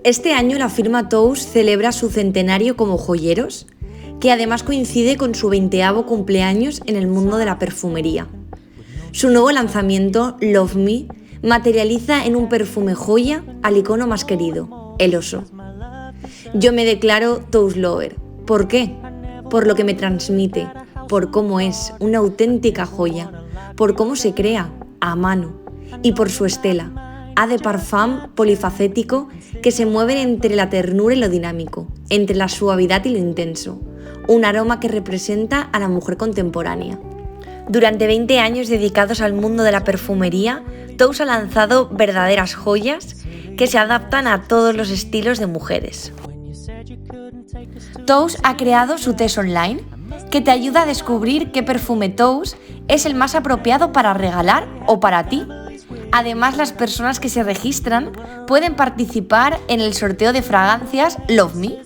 Este año la firma Tous celebra su centenario como joyeros, que además coincide con su 20º cumpleaños en el mundo de la perfumería. Su nuevo lanzamiento, Love Me, materializa en un perfume joya al icono más querido, el oso. Yo me declaro Tous Lover. ¿Por qué? Por lo que me transmite, por cómo es una auténtica joya, por cómo se crea, a mano, y por su estela, eau de parfum polifacético que se mueve entre la ternura y lo dinámico, entre la suavidad y lo intenso, un aroma que representa a la mujer contemporánea. Durante 20 años dedicados al mundo de la perfumería, Tous ha lanzado verdaderas joyas que se adaptan a todos los estilos de mujeres. Tous ha creado su test online, que te ayuda a descubrir qué perfume Tous es el más apropiado para regalar o para ti. Además, las personas que se registran pueden participar en el sorteo de fragancias Love Me.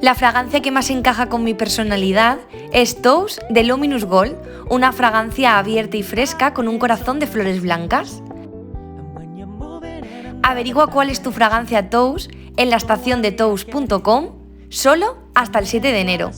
La fragancia que más encaja con mi personalidad es Tous de Luminous Gold, una fragancia abierta y fresca con un corazón de flores blancas. Averigua cuál es tu fragancia Tous en la estación de tous.com, solo hasta el 7 de enero.